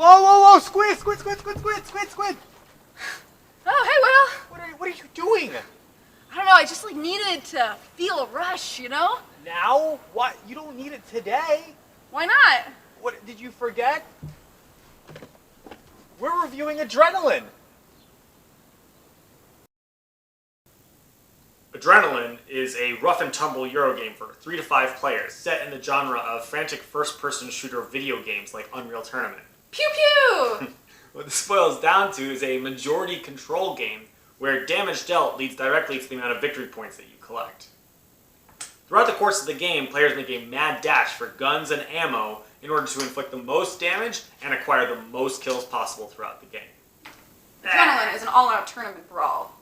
Whoa, whoa, whoa! Squid! Oh, hey, Will. What are you doing? I don't know, I just needed to feel a rush, you know? Now? What? You don't need it today. Why not? What, did you forget? We're reviewing Adrenaline. Adrenaline is a rough and tumble Eurogame for 3 to 5 players, set in the genre of frantic first-person shooter video games like Unreal Tournament. Pew pew! What this boils down to is a majority control game where damage dealt leads directly to the amount of victory points that you collect. Throughout the course of the game, players make a mad dash for guns and ammo in order to inflict the most damage and acquire the most kills possible throughout the game. Adrenaline is an all-out tournament brawl.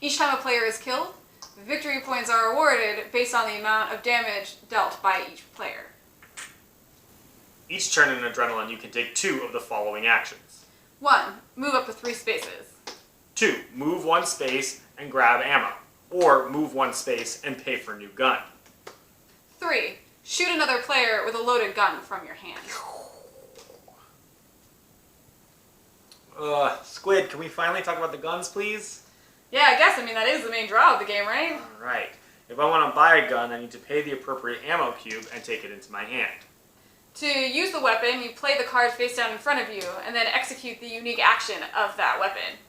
Each time a player is killed, victory points are awarded based on the amount of damage dealt by each player. Each turn in Adrenaline, you can take 2 of the following actions. 1. Move up to 3 spaces. 2. Move 1 space and grab ammo. Or move 1 space and pay for a new gun. 3. Shoot another player with a loaded gun from your hand. Squid, can we finally talk about the guns, please? Yeah, I guess, that is the main draw of the game, right? Alright. If I want to buy a gun, I need to pay the appropriate ammo cube and take it into my hand. To use the weapon, you play the card face down in front of you, and then execute the unique action of that weapon.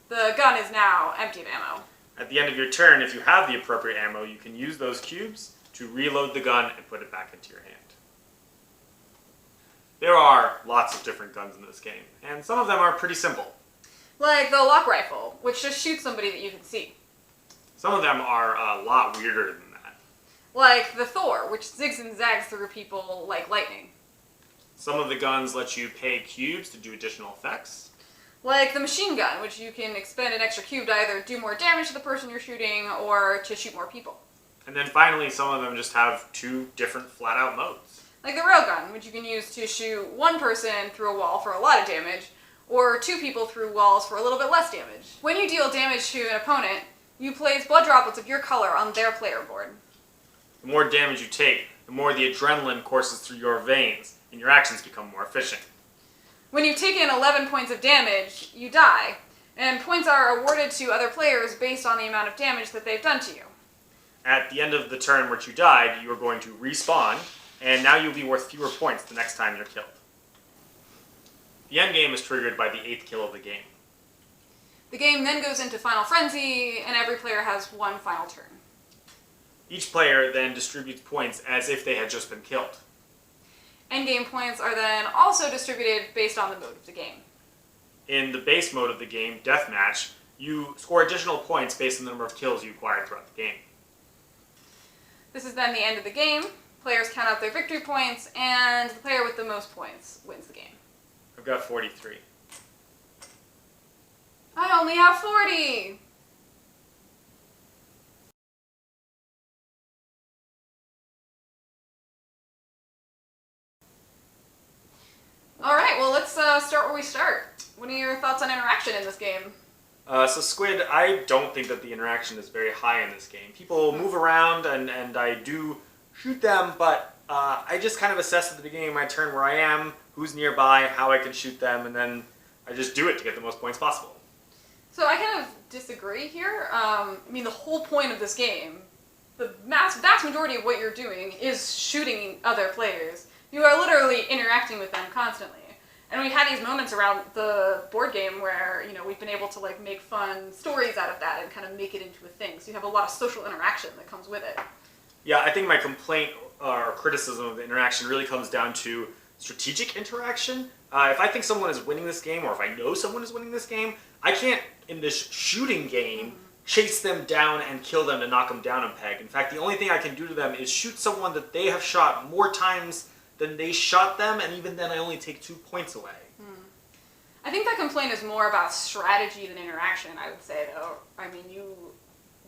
The gun is now empty of ammo. At the end of your turn, if you have the appropriate ammo, you can use those cubes to reload the gun and put it back into your hand. There are lots of different guns in this game, and some of them are pretty simple. Like the lock rifle, which just shoots somebody that you can see. Some of them are a lot weirder than that. Like the Thor, which zigs and zags through people like lightning. Some of the guns let you pay cubes to do additional effects. Like the machine gun, which you can expend an extra cube to either do more damage to the person you're shooting or to shoot more people. And then finally, some of them just have 2 different flat-out modes. Like the railgun, which you can use to shoot 1 person through a wall for a lot of damage, or 2 people through walls for a little bit less damage. When you deal damage to an opponent, you place blood droplets of your color on their player board. The more damage you take, the more the adrenaline courses through your veins, and your actions become more efficient. When you've taken 11 points of damage, you die, and points are awarded to other players based on the amount of damage that they've done to you. At the end of the turn which you died, you are going to respawn, and now you'll be worth fewer points the next time you're killed. The endgame is triggered by the 8th kill of the game. The game then goes into Final Frenzy, and every player has 1 final turn. Each player then distributes points as if they had just been killed. Endgame points are then also distributed based on the mode of the game. In the base mode of the game, Deathmatch, you score additional points based on the number of kills you acquired throughout the game. This is then the end of the game. Players count out their victory points, and the player with the most points wins the game. I've got 43. I only have 40! Alright, well let's start where we start. What are your thoughts on interaction in this game? So Squid, I don't think that the interaction is very high in this game. People move around and I do shoot them, but I just kind of assess at the beginning of my turn where I am, who's nearby, how I can shoot them, and then I just do it to get the most points possible. So I kind of disagree here. The whole point of this game, the vast majority of what you're doing is shooting other players. You are literally interacting with them constantly. And we've had these moments around the board game where, we've been able to make fun stories out of that and kind of make it into a thing. So you have a lot of social interaction that comes with it. Yeah, I think my complaint or criticism of the interaction really comes down to strategic interaction. If I think someone is winning this game, or if I know someone is winning this game, I can't, in this shooting game, chase them down and kill them to knock them down a peg. In fact, the only thing I can do to them is shoot someone that they have shot more times than they shot them, and even then I only take 2 points away. I think that complaint is more about strategy than interaction, I would say, though.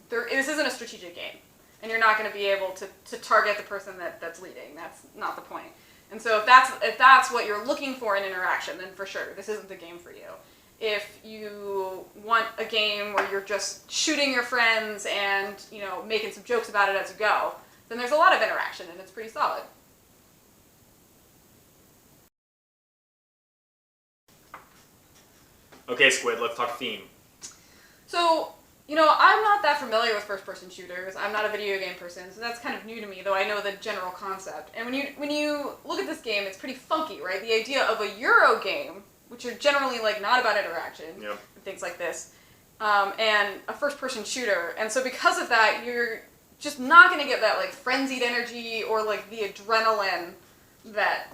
This isn't a strategic game, and you're not going to be able to target the person that's leading. That's not the point. And so if that's what you're looking for in interaction, then for sure, this isn't the game for you. If you want a game where you're just shooting your friends and, making some jokes about it as you go, then there's a lot of interaction, and it's pretty solid. Okay, Squid, let's talk theme. So, I'm not that familiar with first-person shooters. I'm not a video game person, so that's kind of new to me, though I know the general concept. And when you look at this game, it's pretty funky, right? The idea of a Euro game, which are generally like not about interaction and things like this, and a first-person shooter. And so because of that, you're just not going to get that like frenzied energy or like the adrenaline that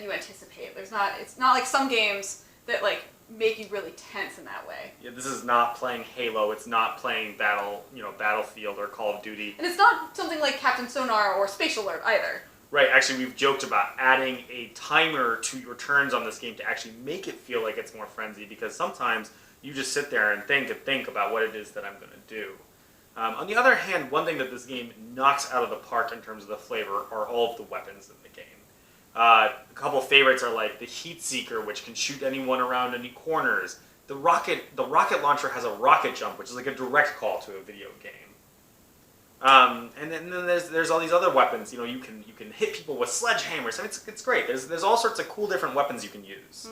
you anticipate. It's not like some games that like make you really tense in that way. Yeah, this is not playing Halo. It's not playing Battlefield or Call of Duty. And it's not something like Captain Sonar or Space Alert either. Right, actually we've joked about adding a timer to your turns on this game to actually make it feel like it's more frenzy, because sometimes you just sit there and think about what it is that I'm going to do. On the other hand, one thing that this game knocks out of the park in terms of the flavor are all of the weapons in the game. A couple favorites are like the Heat Seeker, which can shoot anyone around any corners. The rocket launcher has a rocket jump, which is like a direct call to a video game. And then there's all these other weapons. You can hit people with sledgehammers. I mean, it's great. There's all sorts of cool different weapons you can use.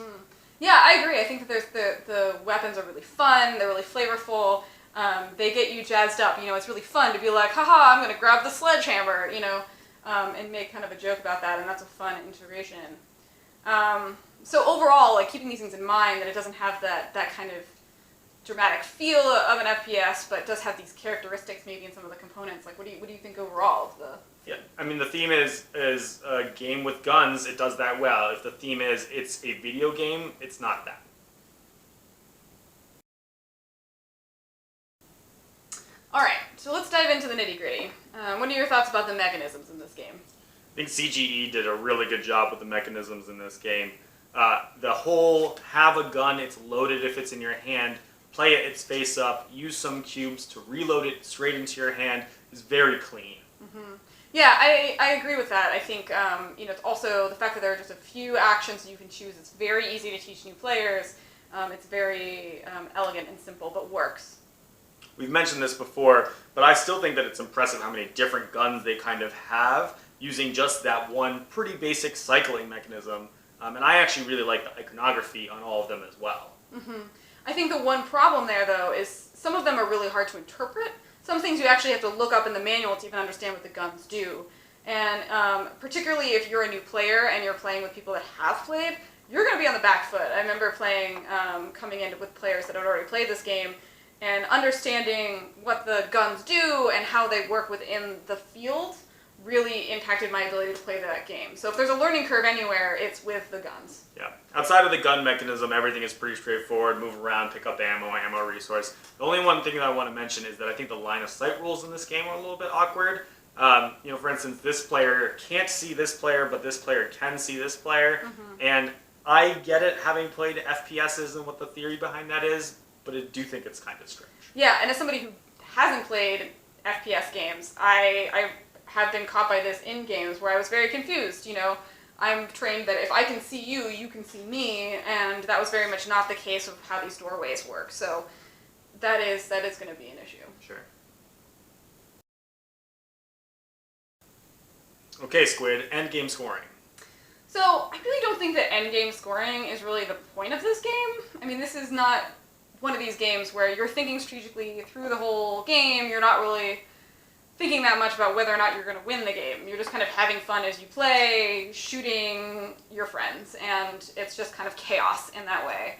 Yeah, I agree. I think that the weapons are really fun. They're really flavorful. They get you jazzed up. It's really fun to be like, haha, I'm gonna grab the sledgehammer. And make kind of a joke about that, and that's a fun integration. So overall, like keeping these things in mind, that it doesn't have that kind of dramatic feel of an FPS, but does have these characteristics maybe in some of the components. Like, what do you think overall of the? Yeah, I mean the theme is a game with guns. It does that well. If the theme is it's a video game, it's not that. All right, so let's dive into the nitty-gritty. What are your thoughts about the mechanisms in this game? I think CGE did a really good job with the mechanisms in this game. The whole have a gun, it's loaded if it's in your hand, play it its face up, use some cubes to reload it straight into your hand is very clean. Mm-hmm. Yeah, I agree with that. I think it's also the fact that there are just a few actions you can choose. It's very easy to teach new players. It's very elegant and simple, but works. We've mentioned this before, but I still think that it's impressive how many different guns they kind of have using just that one pretty basic cycling mechanism. And I actually really like the iconography on all of them as well. Mm-hmm. I think the one problem there, though, is some of them are really hard to interpret. Some things you actually have to look up in the manual to even understand what the guns do. And particularly if you're a new player and you're playing with people that have played, you're going to be on the back foot. I remember playing, coming in with players that had already played this game, and understanding what the guns do and how they work within the field really impacted my ability to play that game. So if there's a learning curve anywhere, it's with the guns. Yeah. Outside of the gun mechanism, everything is pretty straightforward. Move around, pick up ammo resource. The only one thing that I want to mention is that I think the line of sight rules in this game are a little bit awkward. For instance, this player can't see this player, but this player can see this player. Mm-hmm. And I get it, having played FPSs and what the theory behind that is, but I do think it's kind of strange. Yeah, and as somebody who hasn't played FPS games, I have been caught by this in games where I was very confused. I'm trained that if I can see you, you can see me, and that was very much not the case of how these doorways work. So that is going to be an issue. Sure. Okay, Squid, endgame scoring. So I really don't think that endgame scoring is really the point of this game. I mean, this is not one of these games where you're thinking strategically through the whole game. You're not really thinking that much about whether or not you're going to win the game. You're just kind of having fun as you play, shooting your friends, and it's just kind of chaos in that way.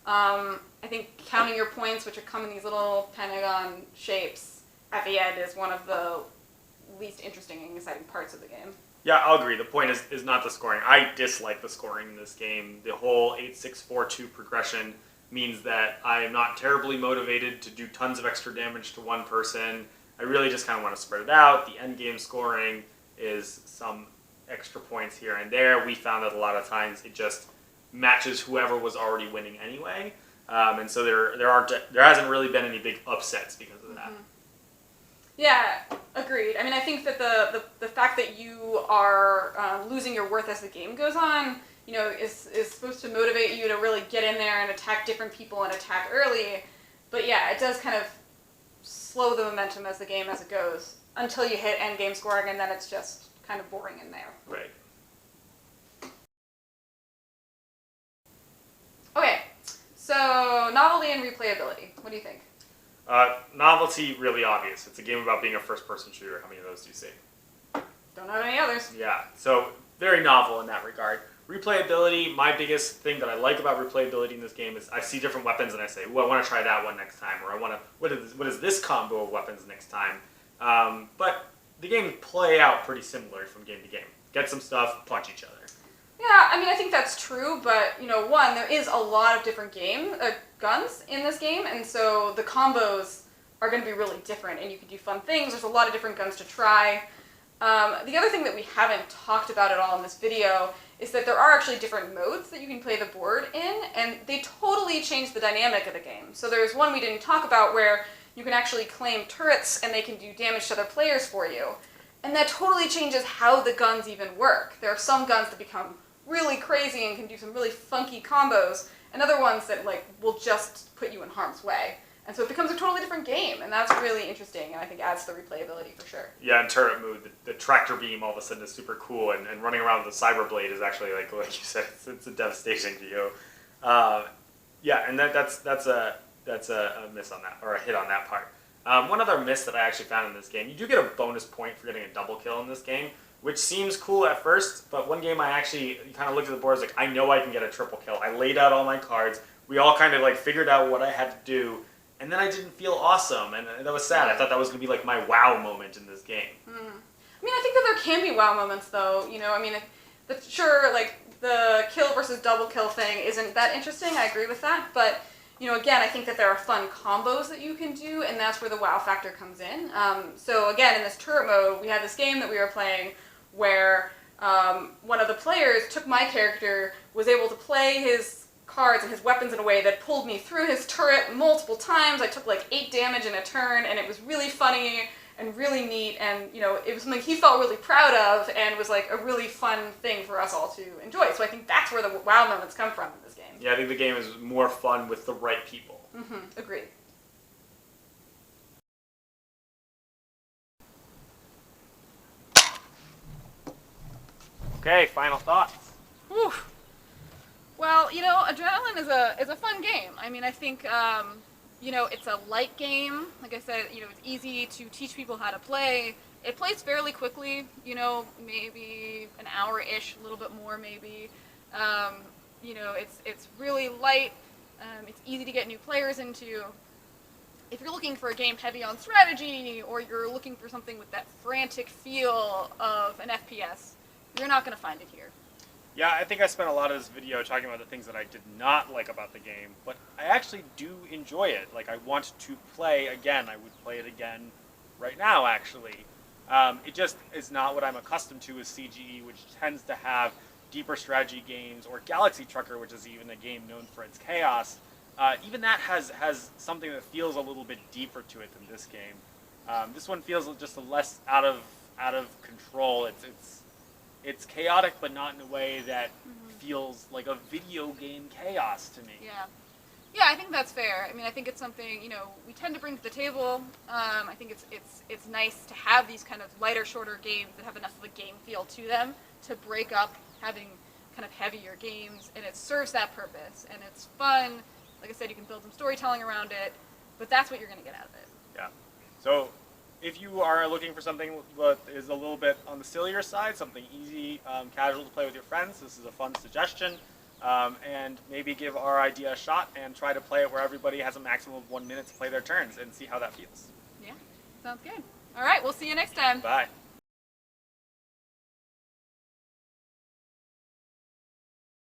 I think counting your points, which come in these little pentagon shapes at the end, is one of the least interesting and exciting parts of the game. Yeah, I'll agree. The point is not the scoring. I dislike the scoring in this game. The whole 8-6-4-2 progression means that I am not terribly motivated to do tons of extra damage to one person. I really just kind of want to spread it out. The end game scoring is some extra points here and there. We found that a lot of times it just matches whoever was already winning anyway, and so there hasn't really been any big upsets because of that. Mm-hmm. Yeah, agreed. I mean, I think that the fact that you are losing your worth as the game goes on, is supposed to motivate you to really get in there and attack different people and attack early. But yeah, it does kind of slow the momentum as it goes until you hit end game scoring, and then it's just kind of boring in there. Right. Okay, so novelty and replayability. What do you think? Novelty, really obvious. It's a game about being a first-person shooter. How many of those do you see? Don't know any others. Yeah, so very novel in that regard. Replayability, my biggest thing that I like about replayability in this game is I see different weapons and I say, well, I want to try that one next time, or I want to, what is this combo of weapons next time? But the game play out pretty similar from game to game. Get some stuff, punch each other. Yeah, I mean, I think that's true, but, one, there is a lot of different guns in this game, and so the combos are going to be really different, and you can do fun things. There's a lot of different guns to try. The other thing that we haven't talked about at all in this video is that there are actually different modes that you can play the board in, and they totally change the dynamic of the game. So there's one we didn't talk about where you can actually claim turrets and they can do damage to other players for you. And that totally changes how the guns even work. There are some guns that become really crazy and can do some really funky combos, and other ones that will just put you in harm's way. And so it becomes a totally different game, and that's really interesting, and I think adds to the replayability for sure. Yeah, in turret mode, the tractor beam all of a sudden is super cool, and running around with the cyber blade is actually, like you said, it's a devastating view. Yeah, and that's a miss on that, or a hit on that part. One other miss that I actually found in this game, you do get a bonus point for getting a double kill in this game, which seems cool at first, but one game I actually kind of looked at the board, I was like, I know I can get a triple kill. I laid out all my cards, we all kind of figured out what I had to do, and then I didn't feel awesome, and that was sad. I thought that was going to be my wow moment in this game. I mean, I think that there can be wow moments, though. Sure, the kill versus double kill thing isn't that interesting. I agree with that, but again, I think that there are fun combos that you can do, and that's where the wow factor comes in. So again, in this turret mode, we had this game that we were playing where one of the players took my character, was able to play his cards and his weapons in a way that pulled me through his turret multiple times. I took 8 damage in a turn, and it was really funny and really neat, and it was something he felt really proud of, and was a really fun thing for us all to enjoy. So I think that's where the wow moments come from in this game. Yeah, I think the game is more fun with the right people. Agreed. Okay, final thoughts. Whew. Well, Adrenaline is a fun game. I mean, I think it's a light game. Like I said, it's easy to teach people how to play. It plays fairly quickly. Maybe an hour-ish, a little bit more, maybe. It's really light. It's easy to get new players into. If you're looking for a game heavy on strategy, or you're looking for something with that frantic feel of an FPS, you're not going to find it here. Yeah, I think I spent a lot of this video talking about the things that I did not like about the game, but I actually do enjoy it. I want to play again. I would play it again right now, actually. It just is not what I'm accustomed to with CGE, which tends to have deeper strategy games, or Galaxy Trucker, which is even a game known for its chaos. Even that has something that feels a little bit deeper to it than this game. This one feels just less out of control. It's chaotic, but not in a way that feels like a video game chaos to me. Yeah, I think that's fair. I mean, I think it's something we tend to bring to the table. I think it's nice to have these kind of lighter, shorter games that have enough of a game feel to them to break up having kind of heavier games, and it serves that purpose. And it's fun. Like I said, you can build some storytelling around it, but that's what you're going to get out of it. Yeah. So, if you are looking for something that is a little bit on the sillier side, something easy, casual to play with your friends, this is a fun suggestion. And maybe give our idea a shot and try to play it where everybody has a maximum of 1 minute to play their turns and see how that feels. Yeah, sounds good. All right, we'll see you next time. Bye.